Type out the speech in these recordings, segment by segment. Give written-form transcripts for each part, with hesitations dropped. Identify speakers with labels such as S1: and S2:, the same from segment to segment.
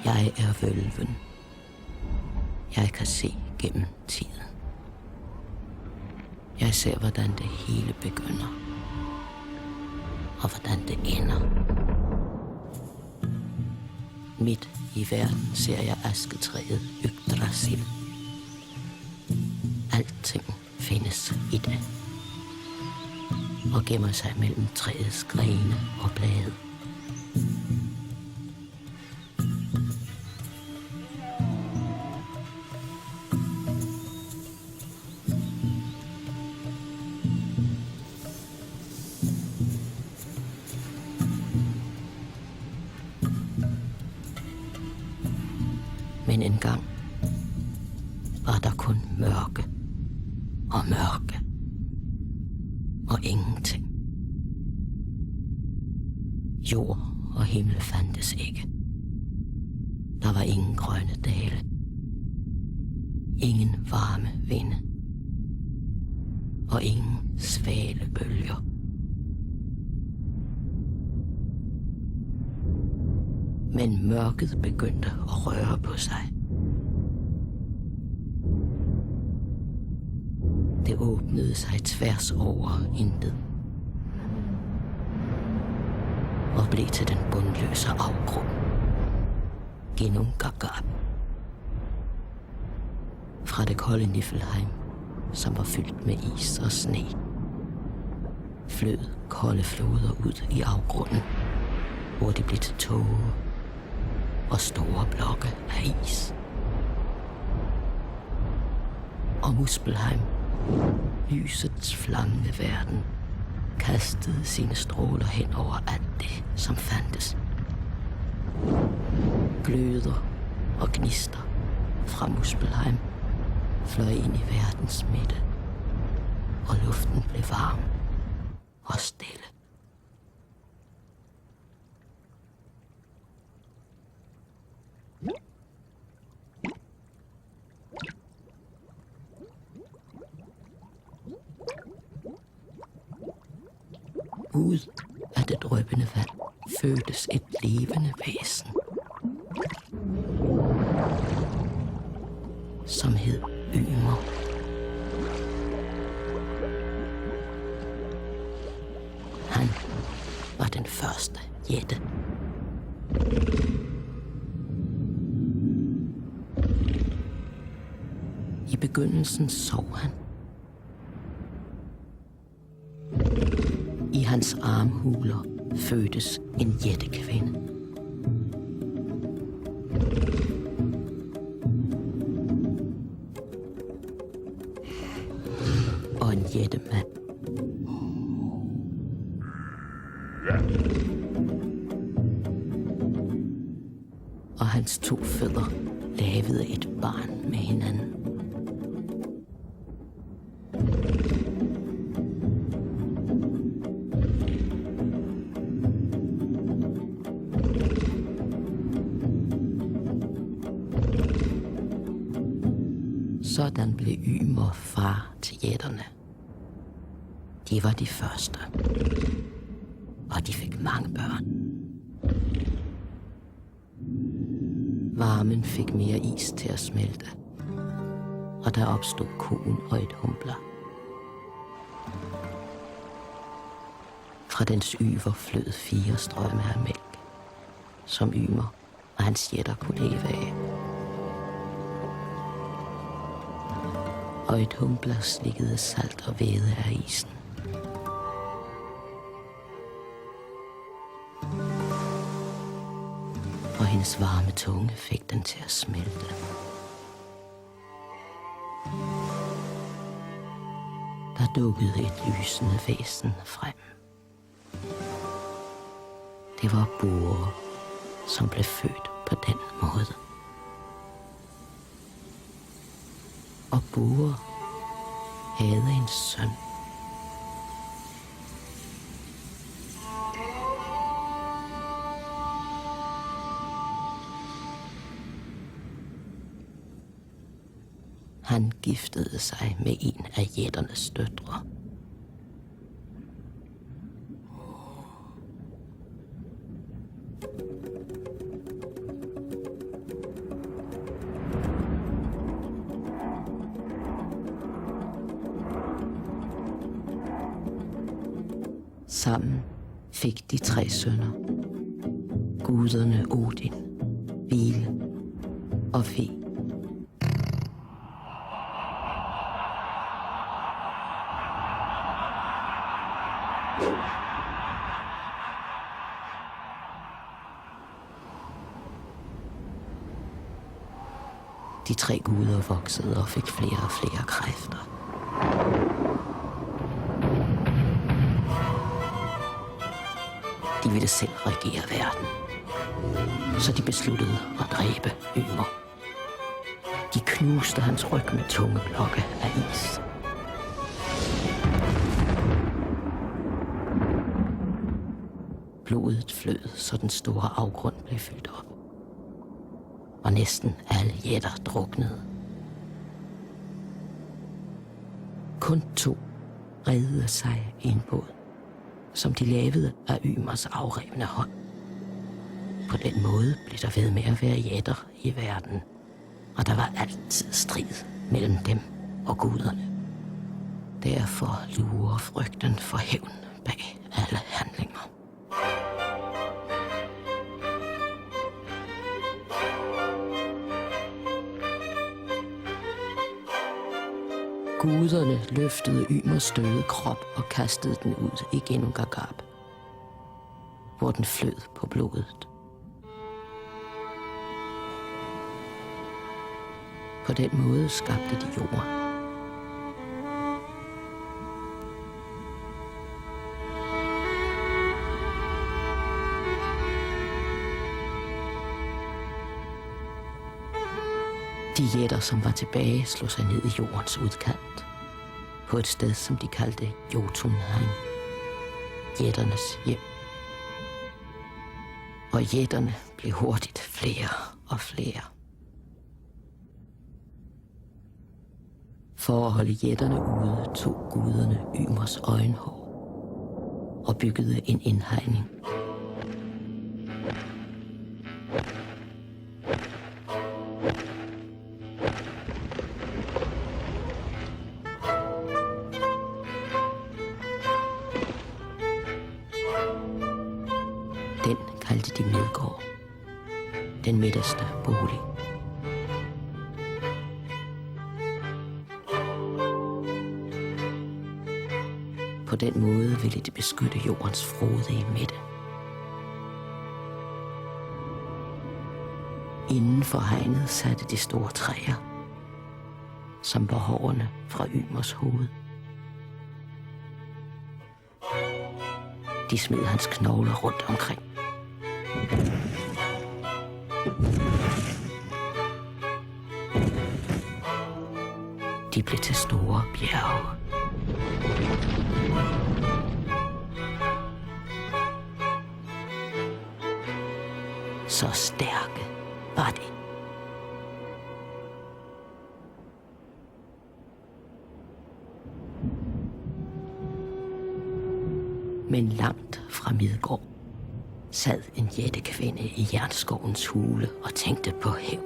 S1: Jeg er vølven. Jeg kan se gennem tiden. Jeg ser, hvordan det hele begynder, og hvordan det ender. Midt i verden ser jeg asketræet Yggdrasil. Alting findes i det, og gemmer sig mellem træets grene og blade. Men engang var der kun mørke og mørke og ingenting. Jord og himmel fandtes ikke. Der var ingen grønne dale. Ingen varme vinde. Og ingen svale bølger. Men mørket begyndte at røre på sig. Det åbnede sig tværs over intet og blev til den bundløse afgrund. Ginnungagap. Fra det kolde Niflheim, som var fyldt med is og sne, flød kolde floder ud i afgrunden, hvor de blev til tåge og store blokke af is. Og Muspelheim, lysets flammende verden, kastede sine stråler hen over alt det, som fandtes. Gløder og gnister fra Muspelheim fløj ind i verdens midte, og luften blev varm og stille. Ud af det dryppende vand fødtes et levende væsen, som hed Ymer. Han var den første jætte. I begyndelsen sov han. I hans armhuler fødtes en jættekvinde. Og en jættemand. Og hans to fødder lavede et barn med hinanden. Sådan blev Ymer far til jætterne. De var de første, og de fik mange børn. Varmen fik mere is til at smelte, og der opstod koen og et humbler. Fra dens yver flød 4 strømme af mælk, som Ymer og hans jætter kunne leve af. Og et humbler slikkede salt og væde af isen. Og hendes varme tunge fik den til at smelte. Der dukkede et lysende væsen frem. Det var Bore, som blev født på den måde. Og Bore havde en søn. Han giftede sig med en af jætternes døtre. Sammen fik de 3 sønner. Guderne Odin, Vile og Fe. De 3 guder voksede og fik flere og flere kræfter. De ville selv regere verden, så de besluttede at dræbe Ymer. De knuste hans ryg med tunge blokke af is. Blodet flød, så den store afgrund blev fyldt op. Og næsten alle jætter druknede. Kun 2 reddede sig i en båd, som de lavede af Ymers afrevne hånd. På den måde blev der ved med at være jætter i verden, og der var altid strid mellem dem og guderne. Derfor lurer frygten for hævn bag alle handlinger. Guderne løftede Ymers døde krop og kastede den ud i Ginnungagap, hvor den flød på blodet. På den måde skabte de jorden. De jætter, som var tilbage, slog sig ned i jordens udkant, på et sted, som de kaldte Jotunheim, jætternes hjem. Og jætterne blev hurtigt flere og flere. For at holde jætterne ude, tog guderne Ymers øjenhår og byggede en indhegning. Den kaldte de Midgård, den midterste bolig. På den måde ville de beskytte jordens frodige midte. Inden for hegnet satte de store træer, som var hårene fra Ymers hoved. De smed hans knogler rundt omkring. De blev til store bjerge. Så stærke var de. Men langt fra Midgård sad en jættekvinde i jernskovens hule og tænkte på hævn.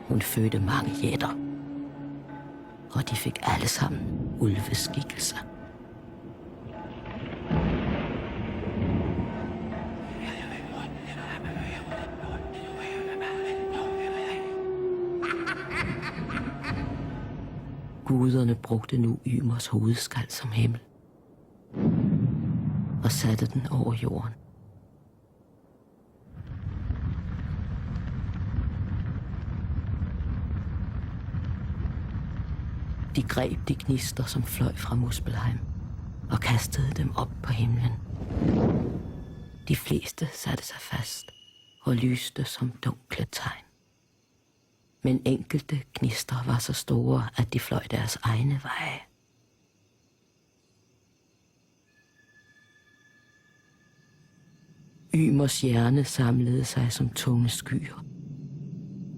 S1: Hun fødte mange jætter, og de fik alle sammen ulveskikkelser. Guderne brugte nu Ymers hovedskal som himmel og satte den over jorden. De greb de gnister, som fløj fra Muspelheim, og kastede dem op på himlen. De fleste satte sig fast og lyste som dunkle tegn. Men enkelte gnister var så store, at de fløj deres egne veje. Ymers hjerne samlede sig som tunge skyer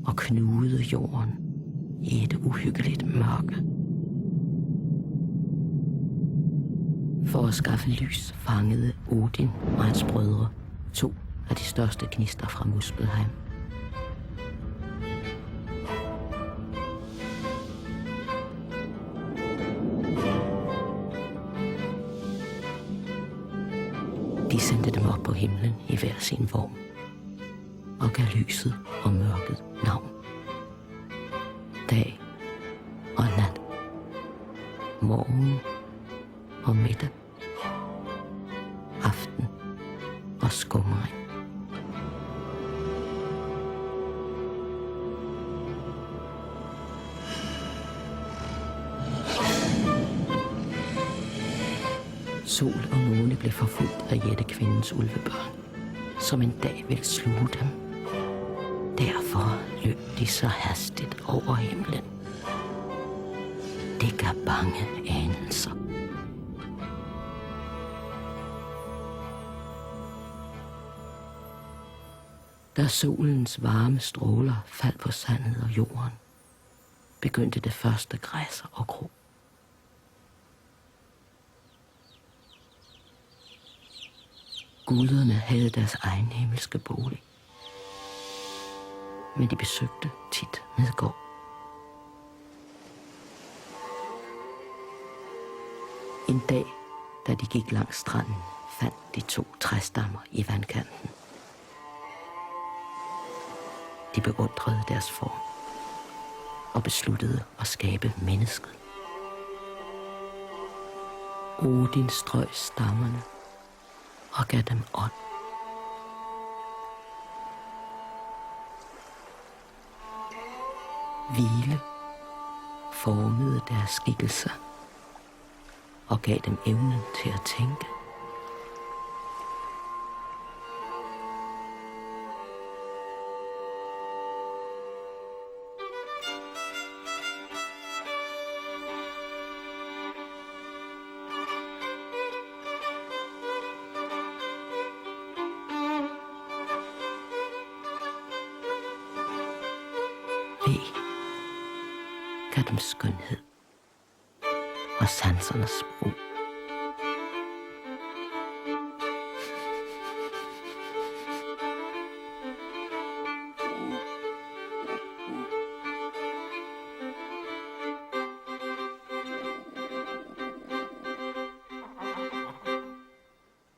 S1: og knugede jorden i et uhyggeligt mørke. For at skaffe lys fangede Odin og hans brødre 2 af de største gnister fra Muspelheim. De sendte dem op på himlen i hver sin vogn og gav lyset og mørket navn. Dag og nat, morgen og middag, aften og skumring. Sol og måne blev forfulgt af jættekvindens ulvebørn, som en dag ville sluge dem. Derfor løb de så hastigt over himlen. Det gav bange anelser. Da solens varme stråler faldt på sandet og jorden, begyndte det første græs at gro. Guderne havde deres egen himmelske bolig, men de besøgte tit Midgård. En dag, da de gik langs stranden, fandt de 2 træstammer i vandkanten. De beundrede deres form og besluttede at skabe mennesket. Odin strøg stammerne og gav dem ånd. Hvile formede deres skikkelser og gav dem evnen til at tænke. Ve gav dem skønhed og sansernes brug.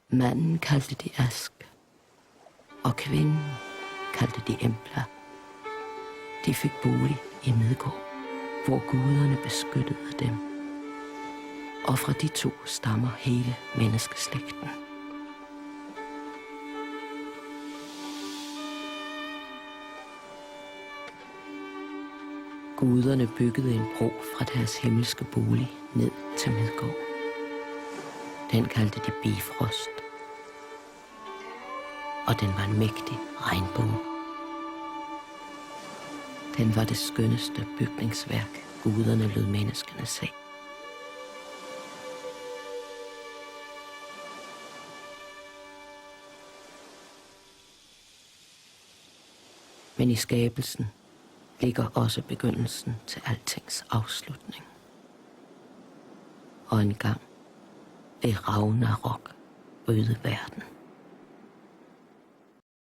S1: Manden kaldte de Ask, og kvinden kaldte de Embla. De fik bolig i Midgård, hvor guderne beskyttede dem. Og fra de 2 stammer hele menneskeslægten. Guderne byggede en bro fra deres himmelske bolig ned til Midgård. Den kaldte de Bifrost, og den var en mægtig regnbue. Den var det skønneste bygningsværk, guderne lod menneskene se. Men i skabelsen ligger også begyndelsen til altings afslutning. Og en gang vil Ragnarok rydde verden.